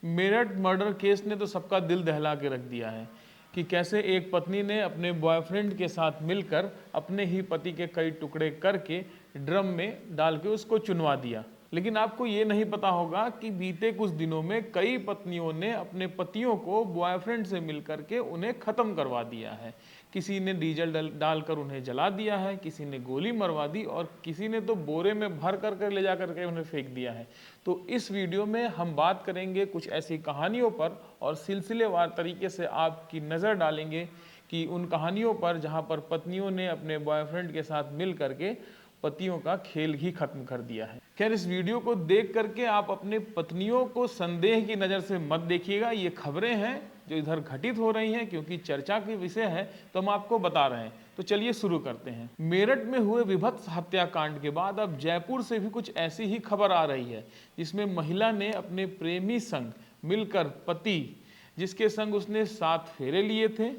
Meerut murder case ने तो सबका दिल दहला के रख दिया है कि कैसे एक पत्नी ने अपने बॉयफ्रेंड के साथ मिलकर अपने ही पति के कई टुकड़े करके ड्रम में डाल के उसको चुनवा दिया। लेकिन आपको ये नहीं पता होगा कि बीते कुछ दिनों में कई पत्नियों ने अपने पतियों को बॉयफ्रेंड से मिलकर के उन्हें ख़त्म करवा दिया है। किसी ने डीजल डालकर उन्हें जला दिया है, किसी ने गोली मरवा दी और किसी ने तो बोरे में भर कर ले जा करके उन्हें फेंक दिया है। तो इस वीडियो में हम बात करेंगे कुछ ऐसी कहानियों पर और सिलसिलेवार तरीके से आपकी नज़र डालेंगे कि उन कहानियों पर जहां पर पत्नियों ने अपने बॉयफ्रेंड के साथ मिल करके पतियों का खेल ही खत्म कर दिया है। खैर, इस वीडियो को देख करके आप अपने पत्नियों को संदेह की नज़र से मत देखिएगा। ये खबरें हैं जो इधर घटित हो रही हैं, क्योंकि चर्चा की विषय है तो हम आपको बता रहे हैं। तो चलिए शुरू करते हैं। मेरठ में हुए विभत्स हत्याकांड के बाद अब जयपुर से भी कुछ ऐसी ही खबर आ रही है, जिसमें महिला ने अपने प्रेमी संग मिलकर पति जिसके संग उसने 7 फेरे लिए थे,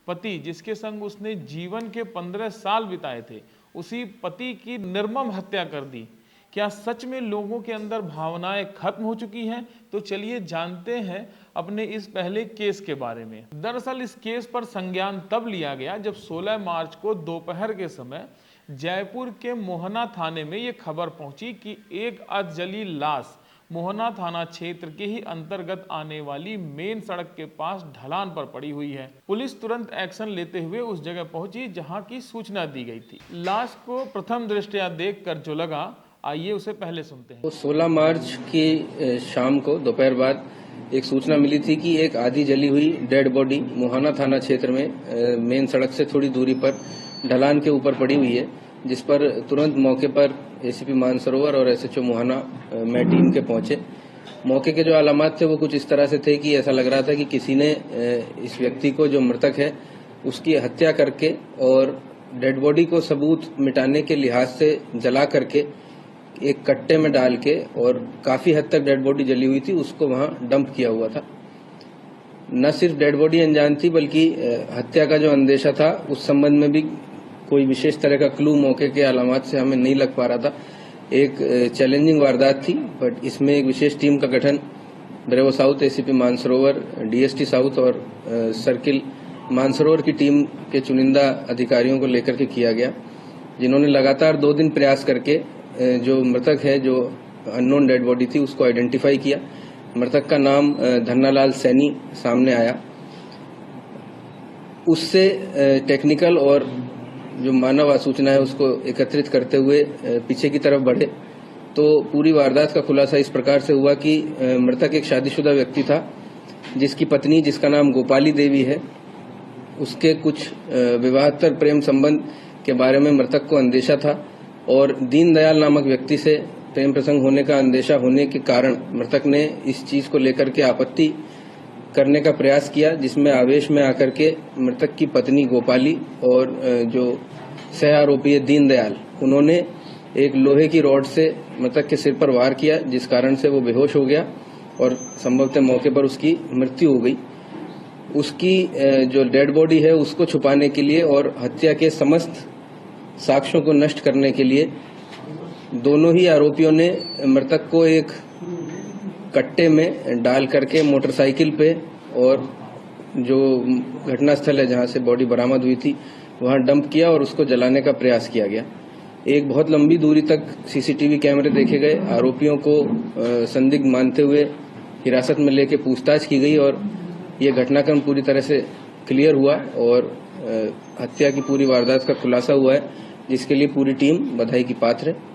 पति जिसके संग उसने जीवन के 15 साल बिताए थे, उसी पति की निर्मम हत्या कर दी। क्या सच में लोगों के अंदर भावनाएं खत्म हो चुकी हैं? तो चलिए जानते हैं अपने इस पहले केस के बारे में। दरअसल इस केस पर संज्ञान तब लिया गया जब 16 मार्च को दोपहर के समय जयपुर के मोहना थाने में ये खबर पहुंची कि एक अधजली लाश मोहना थाना क्षेत्र के ही अंतर्गत आने वाली मेन सड़क के पास ढलान पर पड़ी हुई है। पुलिस तुरंत एक्शन लेते हुए उस जगह पहुंची जहां की सूचना दी गई थी। लाश को प्रथम दृष्टया देखकर जो लगा, आइए उसे पहले सुनते हैं। 16 मार्च की शाम को दोपहर बाद एक सूचना मिली थी कि एक आधी जली हुई डेड बॉडी मोहाना थाना क्षेत्र में मेन सड़क से थोड़ी दूरी पर ढलान के ऊपर पड़ी हुई है, जिस पर तुरंत मौके पर एसीपी मानसरोवर और एसएचओ मोहाना में टीम के पहुंचे। मौके के जो अलामात थे वो कुछ इस तरह से थे कि ऐसा लग रहा था कि किसी ने इस व्यक्ति को, जो मृतक है, उसकी हत्या करके और डेड बॉडी को सबूत मिटाने के लिहाज से जला करके एक कट्टे में डाल के, और काफी हद तक डेड बॉडी जली हुई थी, उसको वहां डंप किया हुआ था। न सिर्फ डेड बॉडी अनजान थी, बल्कि हत्या का जो अंदेशा था उस संबंध में भी कोई विशेष तरह का क्लू मौके के अलामात से हमें नहीं लग पा रहा था। एक चैलेंजिंग वारदात थी, बट इसमें एक विशेष टीम का गठन bravo south, ACP Mansarovar, DST south और सर्किल मानसरोवर की टीम के चुनिंदा अधिकारियों को लेकर के किया गया, जिन्होंने लगातार 2 दिन प्रयास करके जो मृतक है, जो अननोन डेड बॉडी थी, उसको आइडेंटिफाई किया। मृतक का नाम धन्नालाल सैनी सामने आया। उससे टेक्निकल और जो मानव सूचना है उसको एकत्रित करते हुए पीछे की तरफ बढ़े, तो पूरी वारदात का खुलासा इस प्रकार से हुआ कि मृतक एक शादीशुदा व्यक्ति था, जिसकी पत्नी, जिसका नाम गोपाली देवी है, उसके कुछ विवाहेतर प्रेम संबंध के बारे में मृतक को अंदेशा था और दीनदयाल नामक व्यक्ति से प्रेम प्रसंग होने का अंदेशा होने के कारण मृतक ने इस चीज को लेकर के आपत्ति करने का प्रयास किया, जिसमें आवेश में आकर के मृतक की पत्नी गोपाली और जो सह आरोपी है दीनदयाल, उन्होंने एक लोहे की रॉड से मृतक के सिर पर वार किया, जिस कारण से वो बेहोश हो गया और संभवतः मौके पर उसकी मृत्यु हो गई। उसकी जो डेड बॉडी है उसको छुपाने के लिए और हत्या के समस्त साक्ष्यों को नष्ट करने के लिए दोनों ही आरोपियों ने मृतक को एक कट्टे में डाल करके मोटरसाइकिल पे, और जो घटनास्थल है जहां से बॉडी बरामद हुई थी वहां डंप किया और उसको जलाने का प्रयास किया गया। एक बहुत लंबी दूरी तक सीसीटीवी कैमरे देखे गए। आरोपियों को संदिग्ध मानते हुए हिरासत में लेके पूछताछ की गई और ये घटनाक्रम पूरी तरह से क्लियर हुआ और हत्या की पूरी वारदात का खुलासा हुआ है, जिसके लिए पूरी टीम बधाई की पात्र है।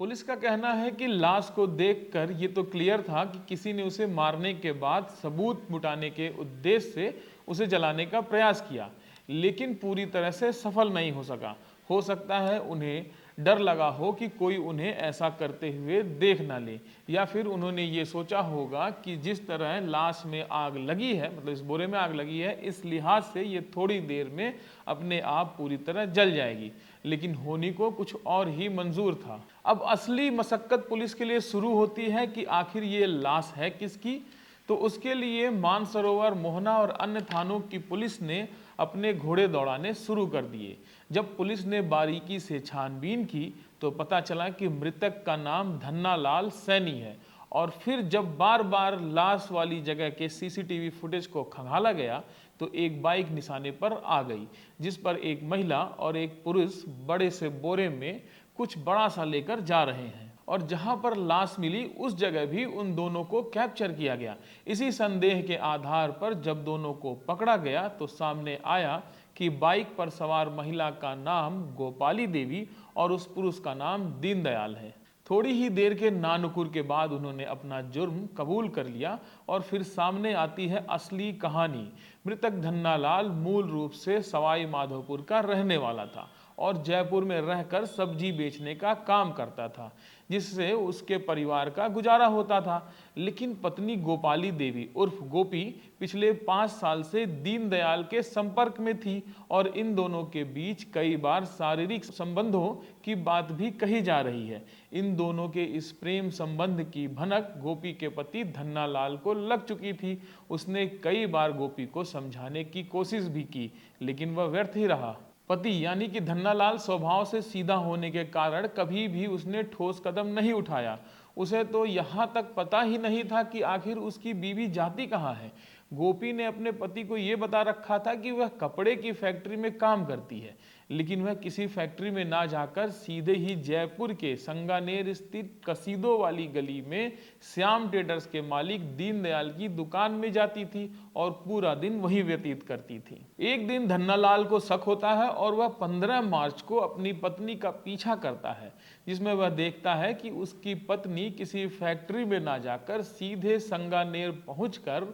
पुलिस का कहना है कि लाश को देखकर ये तो क्लियर था कि किसी ने उसे मारने के बाद सबूत मिटाने के उद्देश्य से उसे जलाने का प्रयास किया, लेकिन पूरी तरह से सफल नहीं हो सका। हो सकता है उन्हें डर लगा हो कि कोई उन्हें ऐसा करते हुए देख ना ले, या फिर उन्होंने ये सोचा होगा कि जिस तरह लाश में आग लगी है, मतलब इस बोरे में आग लगी है, इस लिहाज से ये थोड़ी देर में अपने आप पूरी तरह जल जाएगी, लेकिन होनी को कुछ और ही मंजूर था। अब असली मशक्कत पुलिस के लिए शुरू होती है कि आखिर ये लाश है किसकी। तो उसके लिए मानसरोवर, मोहना और अन्य थानों की पुलिस ने अपने घोड़े दौड़ाने शुरू कर दिए। जब पुलिस ने बारीकी से छानबीन की तो पता चला कि मृतक का नाम धन्नालाल सैनी है और फिर जब बार बार लाश वाली जगह के सीसीटीवी फुटेज को खंगाला गया तो एक बाइक निशाने पर आ गई, जिस पर एक महिला और एक पुरुष बड़े से बोरे में कुछ बड़ा सा लेकर जा रहे हैं। और जहां पर लाश मिली उस जगह भी उन दोनों को कैप्चर किया गया। इसी संदेह के आधार पर जब दोनों को पकड़ा गया तो सामने आया कि बाइक पर सवार महिला का नाम गोपाली देवी और उस पुरुष का नाम दीनदयाल है। थोड़ी ही देर के नानुकुर के बाद उन्होंने अपना जुर्म कबूल कर लिया और फिर सामने आती है असली कहानी। मृतक धन्नालाल मूल रूप से सवाई माधोपुर का रहने वाला था और जयपुर में रहकर सब्जी बेचने का काम करता था, जिससे उसके परिवार का गुजारा होता था। लेकिन पत्नी गोपाली देवी उर्फ गोपी पिछले 5 साल से दीनदयाल के संपर्क में थी और इन दोनों के बीच कई बार शारीरिक संबंधों की बात भी कही जा रही है। इन दोनों के इस प्रेम संबंध की भनक गोपी के पति धन्नालाल को लग चुकी थी। उसने कई बार गोपी को समझाने की कोशिश भी की, लेकिन वह व्यर्थ ही रहा। पति यानी कि धन्नालाल स्वभाव से सीधा होने के कारण कभी भी उसने ठोस कदम नहीं उठाया। उसे तो यहाँ तक पता ही नहीं था कि आखिर उसकी बीवी जाती कहाँ है। गोपी ने अपने पति को ये बता रखा था कि वह कपड़े की फैक्ट्री में काम करती है, लेकिन वह किसी फैक्ट्री में ना जाकर सीधे ही जयपुर के संगानेर स्थित कसीदों वाली गली में श्याम ट्रेडर्स के मालिक दीनदयाल की दुकान में जाती थी और पूरा दिन वहीं व्यतीत करती थी। एक दिन धन्नालाल को शक होता है और वह 15 मार्च को अपनी पत्नी का पीछा करता है, जिसमें वह देखता है कि उसकी पत्नी किसी फैक्ट्री में ना जाकर सीधे संगानेर पहुंचकर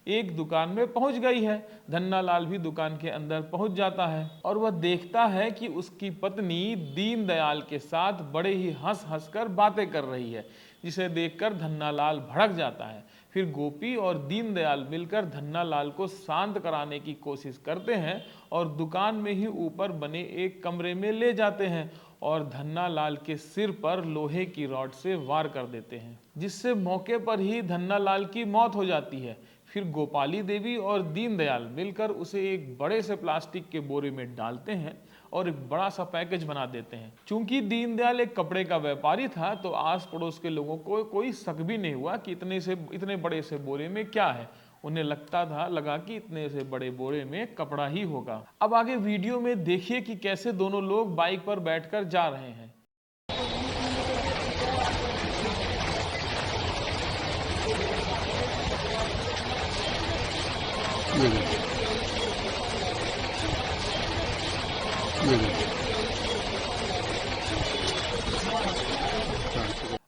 एक दुकान में पहुंच गई है। धन्नालाल भी दुकान के अंदर पहुंच जाता है और वह देखता है कि उसकी पत्नी दीनदयाल के साथ बड़े ही हंस हंस कर बातें कर रही है, जिसे देखकर धन्नालाल भड़क जाता है। फिर गोपी और दीनदयाल मिलकर धन्नालाल को शांत कराने की कोशिश करते हैं और दुकान में ही ऊपर बने एक कमरे में ले जाते हैं और धन्नालाल के सिर पर लोहे की रॉड से वार कर देते हैं, जिससे मौके पर ही धन्नालाल की मौत हो जाती है। फिर गोपाली देवी और दीनदयाल मिलकर उसे एक बड़े से प्लास्टिक के बोरे में डालते हैं और एक बड़ा सा पैकेज बना देते हैं। चूंकि दीनदयाल एक कपड़े का व्यापारी था तो आस पड़ोस के लोगों को कोई शक भी नहीं हुआ कि इतने बड़े से बोरे में क्या है। उन्हें लगा कि इतने से बड़े बोरे में कपड़ा ही होगा। अब आगे वीडियो में देखिए कि कैसे दोनों लोग बाइक पर बैठकर जा रहे हैं।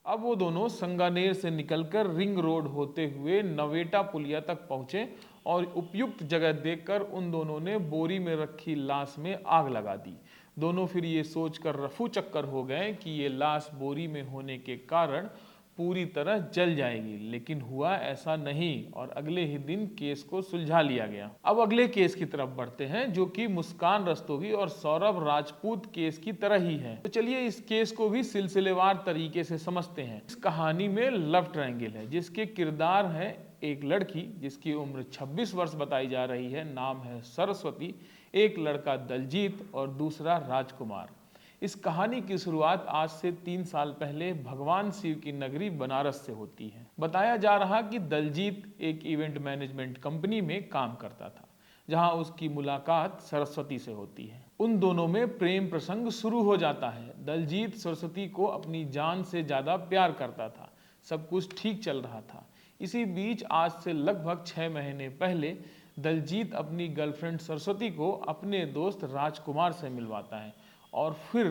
अब वो दोनों संगानेर से निकलकर रिंग रोड होते हुए नवेटा पुलिया तक पहुंचे और उपयुक्त जगह देखकर उन दोनों ने बोरी में रखी लाश में आग लगा दी। दोनों फिर ये सोचकर रफू चक्कर हो गए कि ये लाश बोरी में होने के कारण पूरी तरह जल जाएगी, लेकिन हुआ ऐसा नहीं और अगले ही दिन केस को सुलझा लिया गया। अब अगले केस की तरफ बढ़ते हैं, जो कि मुस्कान रस्तोगी और सौरभ राजपूत केस की तरह ही है। तो चलिए इस केस को भी सिलसिलेवार तरीके से समझते हैं। इस कहानी में लव ट्रायंगल है, जिसके किरदार है एक लड़की जिसकी उम्र 26 वर्ष बताई जा रही है, नाम है सरस्वती, एक लड़का दलजीत और दूसरा राजकुमार। इस कहानी की शुरुआत आज से 3 साल पहले भगवान शिव की नगरी बनारस से होती है। बताया जा रहा कि दलजीत एक इवेंट मैनेजमेंट कंपनी में काम करता था, जहां उसकी मुलाकात सरस्वती से होती है। उन दोनों में प्रेम प्रसंग शुरू हो जाता है। दलजीत सरस्वती को अपनी जान से ज्यादा प्यार करता था। सब कुछ ठीक चल रहा था। इसी बीच आज से लगभग 6 महीने पहले दलजीत अपनी गर्लफ्रेंड सरस्वती को अपने दोस्त राजकुमार से मिलवाता है और फिर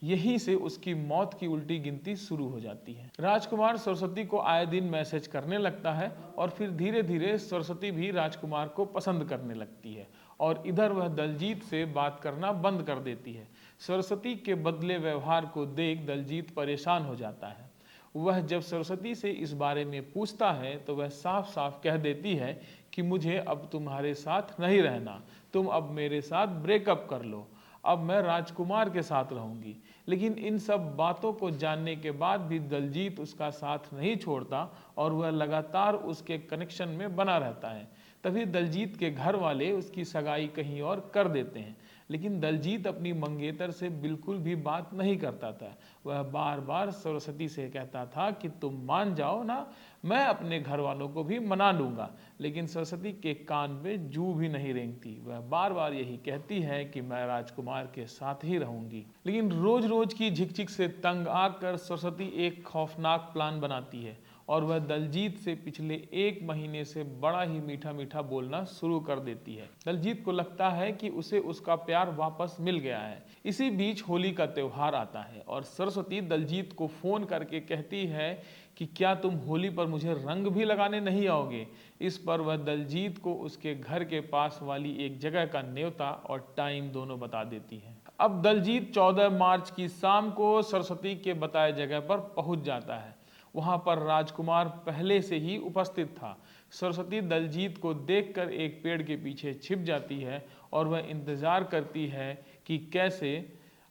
यहीं से उसकी मौत की उल्टी गिनती शुरू हो जाती है। राजकुमार सरस्वती को आए दिन मैसेज करने लगता है और फिर धीरे धीरे सरस्वती भी राजकुमार को पसंद करने लगती है और इधर वह दलजीत से बात करना बंद कर देती है। सरस्वती के बदले व्यवहार को देख दलजीत परेशान हो जाता है। वह जब सरस्वती से इस बारे में पूछता है तो वह साफ साफ कह देती है कि मुझे अब तुम्हारे साथ नहीं रहना, तुम अब मेरे साथ ब्रेकअप कर लो, अब मैं राजकुमार के साथ रहूंगी। लेकिन इन सब बातों को जानने के बाद भी दलजीत उसका साथ नहीं छोड़ता और वह लगातार उसके कनेक्शन में बना रहता है। तभी दलजीत के घर वाले उसकी सगाई कहीं और कर देते हैं। लेकिन दलजीत अपनी मंगेतर से बिल्कुल भी बात नहीं करता था। वह बार बार सरस्वती से कहता था कि तुम मान जाओ ना, मैं अपने घर वालों को भी मना लूँगा, लेकिन सरस्वती के कान में जूं भी नहीं रेंगती। वह बार बार यही कहती है कि मैं राजकुमार के साथ ही रहूँगी। लेकिन रोज रोज की झिकझिक से तंग आकर सरस्वती एक खौफनाक प्लान बनाती है और वह दलजीत से पिछले 1 महीने से बड़ा ही मीठा मीठा बोलना शुरू कर देती है। दलजीत को लगता है कि उसे उसका प्यार वापस मिल गया है। इसी बीच होली का त्योहार आता है और सरस्वती दलजीत को फोन करके कहती है कि क्या तुम होली पर मुझे रंग भी लगाने नहीं आओगे। इस पर वह दलजीत को उसके घर के पास वाली एक जगह का न्योता और टाइम दोनों बता देती है। अब दलजीत 14 मार्च की शाम को सरस्वती के बताए जगह पर पहुंच जाता है। वहां पर राजकुमार पहले से ही उपस्थित था। सरस्वती दलजीत को देखकर एक पेड़ के पीछे छिप जाती है और वह इंतजार करती है कि कैसे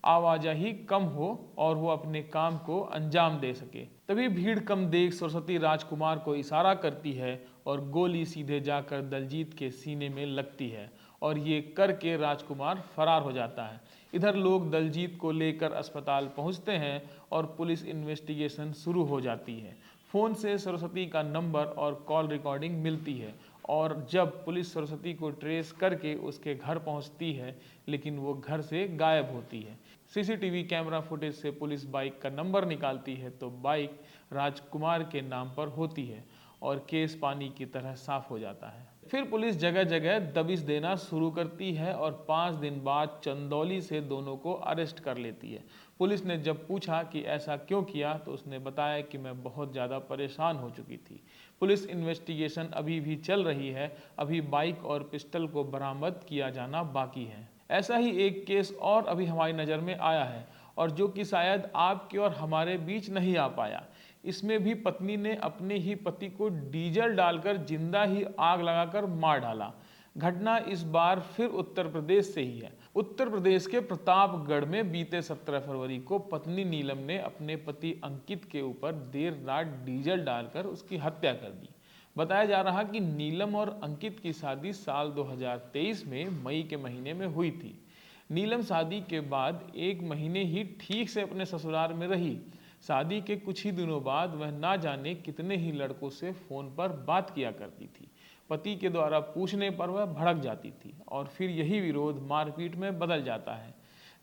आवाजाही कम हो और वो अपने काम को अंजाम दे सके। तभी भीड़ कम देख सरस्वती राजकुमार को इशारा करती है और गोली सीधे जाकर दलजीत के सीने में लगती है और ये करके राजकुमार फरार हो जाता है। इधर लोग दलजीत को लेकर अस्पताल पहुंचते हैं और पुलिस इन्वेस्टिगेशन शुरू हो जाती है। फ़ोन से सरस्वती का नंबर और कॉल रिकॉर्डिंग मिलती है और जब पुलिस सरस्वती को ट्रेस करके उसके घर पहुंचती है, लेकिन वो घर से गायब होती है। सीसीटीवी कैमरा फुटेज से पुलिस बाइक का नंबर निकालती है तो बाइक राजकुमार के नाम पर होती है और केस पानी की तरह साफ हो जाता है। फिर पुलिस जगह जगह दबिश देना शुरू करती है और 5 दिन बाद चंदौली से दोनों को अरेस्ट कर लेती है। पुलिस ने जब पूछा कि ऐसा क्यों किया तो उसने बताया कि मैं बहुत ज़्यादा परेशान हो चुकी थी। पुलिस इन्वेस्टिगेशन अभी भी चल रही है, अभी बाइक और पिस्टल को बरामद किया जाना बाकी है। ऐसा ही एक केस और अभी हमारी नज़र में आया है और जो कि शायद आपके और हमारे बीच नहीं आ पाया। इसमें भी पत्नी ने अपने ही पति को डीजल डालकर जिंदा ही आग लगाकर मार डाला। घटना इस बार फिर उत्तर प्रदेश से ही है। उत्तर प्रदेश के प्रतापगढ़ में बीते 17 फरवरी को पत्नी नीलम ने अपने पति अंकित के ऊपर देर रात डीजल डालकर उसकी हत्या कर दी। बताया जा रहा कि नीलम और अंकित की शादी साल 2023 में मई के महीने में हुई थी। नीलम शादी के बाद 1 महीने ही ठीक से अपने ससुराल में रही। शादी के कुछ ही दिनों बाद वह ना जाने कितने ही लड़कों से फ़ोन पर बात किया करती थी। पति के द्वारा पूछने पर वह भड़क जाती थी और फिर यही विरोध मारपीट में बदल जाता है।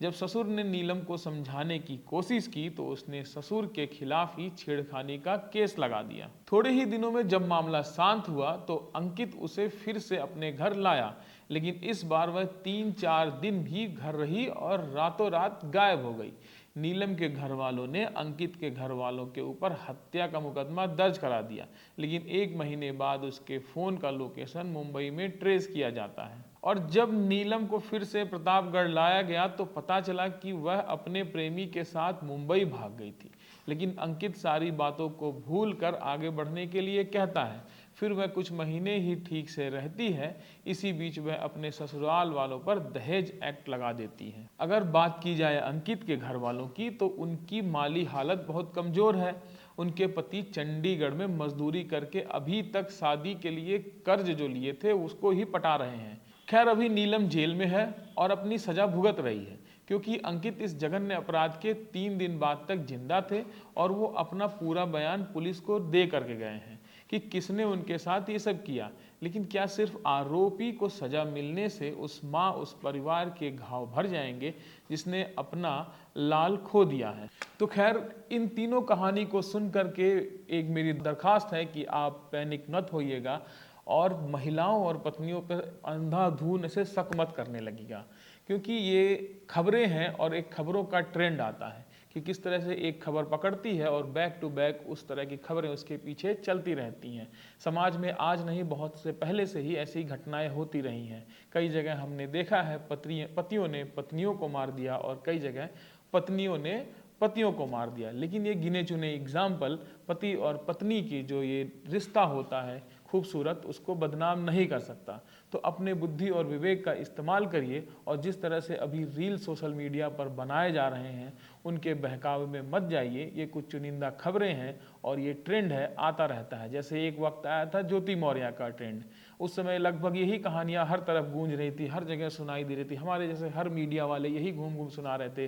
जब ससुर ने नीलम को समझाने की कोशिश की तो उसने ससुर के खिलाफ ही छेड़खानी का केस लगा दिया। थोड़े ही दिनों में जब मामला शांत हुआ तो अंकित उसे फिर से अपने घर लाया, लेकिन इस बार वह 3-4 दिन भी घर रही और रातों रात गायब हो गई। नीलम के घर वालों ने अंकित के घर वालों के ऊपर हत्या का मुकदमा दर्ज करा दिया, लेकिन 1 महीने बाद उसके फ़ोन का लोकेशन मुंबई में ट्रेस किया जाता है और जब नीलम को फिर से प्रतापगढ़ लाया गया तो पता चला कि वह अपने प्रेमी के साथ मुंबई भाग गई थी। लेकिन अंकित सारी बातों को भूलकर आगे बढ़ने के लिए कहता है। फिर वह कुछ महीने ही ठीक से रहती है। इसी बीच वह अपने ससुराल वालों पर दहेज एक्ट लगा देती है। अगर बात की जाए अंकित के घर वालों की तो उनकी माली हालत बहुत कमज़ोर है। उनके पति चंडीगढ़ में मजदूरी करके अभी तक शादी के लिए कर्ज जो लिए थे उसको ही पटा रहे हैं। खैर अभी नीलम जेल में है और अपनी सजा भुगत रही है, क्योंकि अंकित इस जघन्य अपराध के 3 दिन बाद तक जिंदा थे और वो अपना पूरा बयान पुलिस को दे करके गए हैं कि किसने उनके साथ ये सब किया। लेकिन क्या सिर्फ आरोपी को सजा मिलने से उस माँ उस परिवार के घाव भर जाएंगे जिसने अपना लाल खो दिया है। तो खैर इन तीनों कहानी को सुन करके एक मेरी दरखास्त है कि आप पैनिक मत होइएगा और महिलाओं और पत्नियों पर अंधाधुंध से शक मत करने लगेगा, क्योंकि ये खबरें हैं और एक खबरों का ट्रेंड आता है कि किस तरह से एक खबर पकड़ती है और बैक टू बैक उस तरह की खबरें उसके पीछे चलती रहती हैं। समाज में आज नहीं बहुत से पहले से ही ऐसी घटनाएं होती रही हैं। कई जगह हमने देखा है पतियों ने पत्नियों को मार दिया और कई जगह पत्नियों ने पतियों को मार दिया। लेकिन ये गिने चुने एग्जाम्पल पति और पत्नी की जो ये रिश्ता होता है खूबसूरत उसको बदनाम नहीं कर सकता। तो अपने बुद्धि और विवेक का इस्तेमाल करिए और जिस तरह से अभी रील सोशल मीडिया पर बनाए जा रहे हैं उनके बहकावे में मत जाइए। ये कुछ चुनिंदा खबरें हैं और ये ट्रेंड है, आता रहता है। जैसे एक वक्त आया था ज्योति मौर्य का ट्रेंड, उस समय लगभग यही कहानियां हर तरफ गूंज रही थी, हर जगह सुनाई दे रही थी। हमारे जैसे हर मीडिया वाले यही घूम घूम सुना रहे थे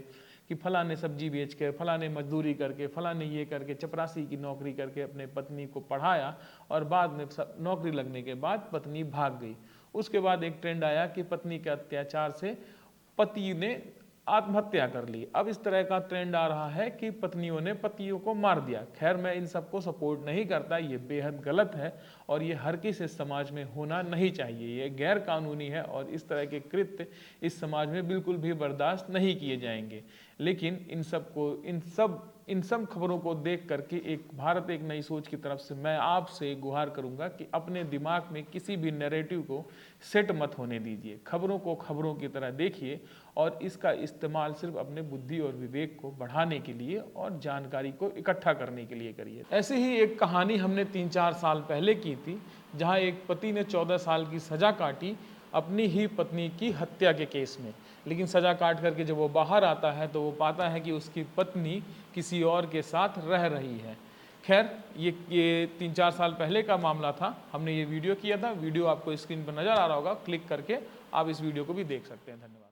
कि फलां ने सब्जी बेच के, फलां ने मजदूरी करके, फलां ने ये करके, चपरासी की नौकरी करके अपने पत्नी को पढ़ाया और बाद में नौकरी लगने के बाद पत्नी भाग गई। उसके बाद एक ट्रेंड आया कि पत्नी के अत्याचार से पति ने आत्महत्या कर ली। अब इस तरह का ट्रेंड आ रहा है कि पत्नियों ने पतियों को मार दिया। खैर, मैं इन सबको सपोर्ट नहीं करता, ये बेहद गलत है और ये हर किसी समाज में होना नहीं चाहिए। ये गैर कानूनी है और इस तरह के कृत्य इस समाज में बिल्कुल भी बर्दाश्त नहीं किए जाएंगे। लेकिन इन सब खबरों को देख करके एक भारत एक नई सोच की तरफ से मैं आपसे गुहार करूंगा कि अपने दिमाग में किसी भी नैरेटिव को सेट मत होने दीजिए। खबरों को खबरों की तरह देखिए और इसका इस्तेमाल सिर्फ अपने बुद्धि और विवेक को बढ़ाने के लिए और जानकारी को इकट्ठा करने के लिए करिए। ऐसे ही एक कहानी हमने 3-4 साल पहले की थी, जहां एक पति ने 14 साल की सजा काटी अपनी ही पत्नी की हत्या के केस में। लेकिन सजा काट करके जब वो बाहर आता है तो वो पाता है कि उसकी पत्नी किसी और के साथ रह रही है। खैर, ये 3-4 साल पहले का मामला था। हमने ये वीडियो किया था, वीडियो आपको स्क्रीन पर नजर आ रहा होगा, क्लिक करके आप इस वीडियो को भी देख सकते हैं। धन्यवाद।